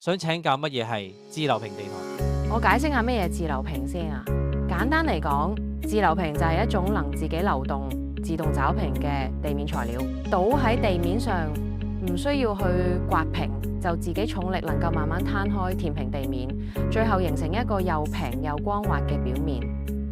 想請教乜嘢係自流平地台？我解釋下咩嘢自流平先啊。簡單嚟講，自流平就係一種能自己流動、自動找平嘅地面材料，倒喺地面上，唔需要去刮平，就自己重力能夠慢慢攤開填平地面，最後形成一個又平又光滑嘅表面。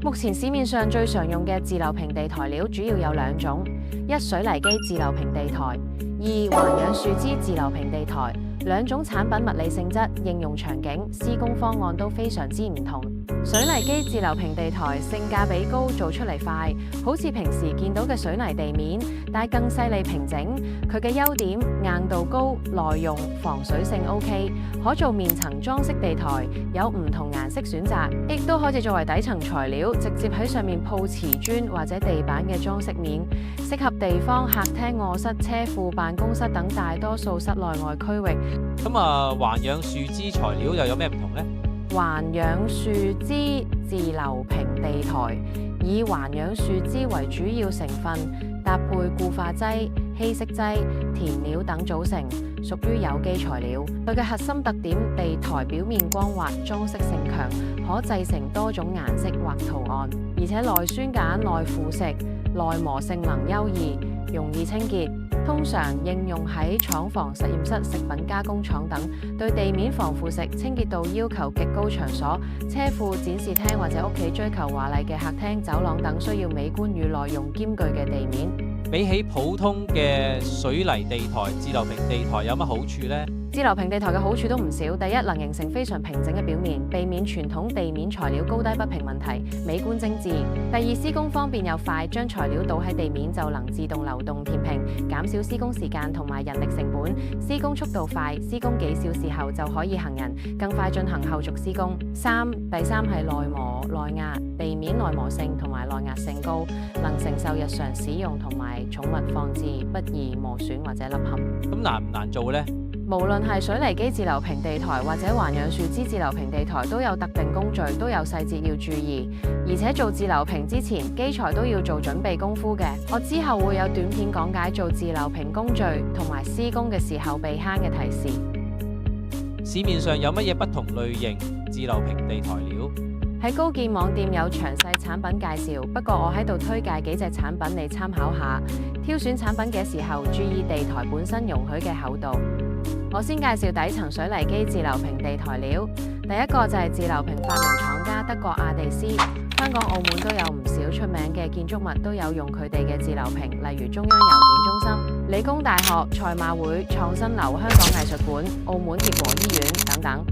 目前市面上最常用嘅自流平地台料主要有兩種：一、水泥基自流平地台；二、環氧樹脂自流平地台。兩種產品物理性質、應用場景、施工方案都非常之唔同。水泥基自流平地台性價比高，做出嚟快，好似平時見到嘅水泥地面，但更細膩平整。佢嘅優點：硬度高、耐用、防水性 OK， 可做面層裝飾地台，有唔同顏色選擇，亦都可以作為底層材料，直接喺上面鋪瓷磚或者地板嘅裝飾面，適合地方、客廳、臥室、車庫、辦公室等大多數室內外區域。咁環氧樹脂材料又有咩唔同呢？環氧樹脂自流平地台以環氧樹脂為主要成分，搭配固化劑、稀釋劑、填料等組成，屬於有機材料。佢嘅核心特點：地台表面光滑，裝飾性強，可製成多種顏色或圖案，而且耐酸鹼、耐腐蝕、耐磨性能優異，容易清潔。通常應用喺廠房、實驗室、食品加工廠等，對地面防腐蝕、清潔度要求極高場所、車庫、展示廳或者屋企追求華麗嘅客廳、走廊等需要美觀與耐用兼具嘅地面。比起普通嘅水泥地台，自流平地台有乜好處呢？自流平地台嘅好處都唔少。第一，能形成非常平整嘅表面，避免傳統地面材料高低不平問題，美觀精緻。第二，施工方便又快，將材料倒喺地面就能自動流動填平，減少施工時間同埋人力成本。施工速度快，施工幾小時後就可以行人，更快進行後續施工。第三係耐磨耐壓，地面耐磨性同埋耐壓性高，能承受日常使用同埋寵物放置，不易磨損或者凹陷。咁難唔難做呢？無論係水泥基自流平地台或者環氧樹脂自流平地台，都有特定工序，都有細節要注意。而且做自流平之前，機材都要做準備功夫嘅。我之後會有短片講解做自流平工序同埋施工嘅時候避慳嘅提示。市面上有乜嘢不同類型自流平地台料？喺高見網店有詳細產品介紹，不過我喺度推介幾隻產品你參考下。挑選產品嘅時候，注意地台本身容許嘅厚度。我先介紹底層水泥基自流平地台料。第一個就係自流平發明廠家德國亞地斯，香港、澳門都有唔少出名嘅建築物都有用佢哋嘅自流平，例如中央郵件中心、理工大學、賽馬會、創新樓、香港藝術館、澳門協和醫院等等。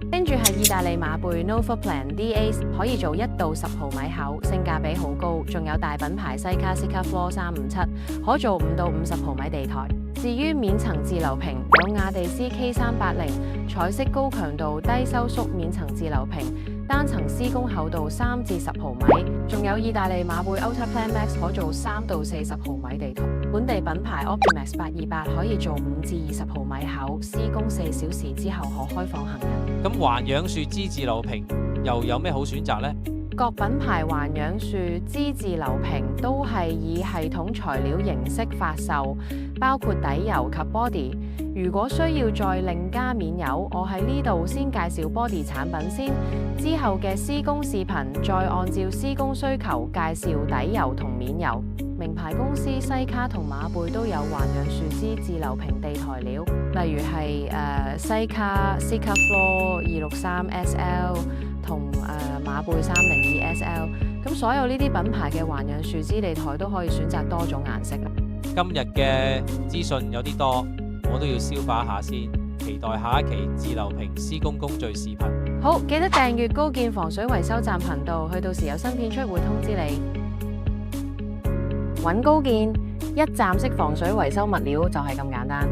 跟住係意大利馬貝 Novaplan DA， 可以做1到10毫米厚，性價比好高。仲有大品牌西卡 Sikafloor 357，可做5到50毫米地台。至於面層自流平，有亞地斯 K380，彩色高強度低收縮面層自流平，單層施工厚度3至10毫米。仲有意大利馬貝 Ultraplan Max， 可做3到40毫米地台。本地品牌 Optimax 828可以做5至20毫米厚，施工4小時之後可開放行人。咁環氧樹脂自流平又有咩好選擇呢？各品牌環氧樹脂自流平都係以系統材料形式發售，包括底油及 body。如果需要再另加面油，我喺呢度先介紹 body 產品先，之後嘅施工視頻再按照施工需求介紹底油同面油。名牌公司西卡同馬貝都有環氧樹脂自流平地台料，例如係西卡 Sikafloor 263 SL 同馬貝302 SL。咁所有呢啲品牌嘅環氧樹脂地台都可以選擇多種顏色。今日嘅資訊有啲多，我都要消化一下先。期待下一期自流平施工工序視頻。好，記得訂閱高見防水維修站頻道，去到時有新片出會通知你。揾高見，一站式防水維修物料就係咁簡單。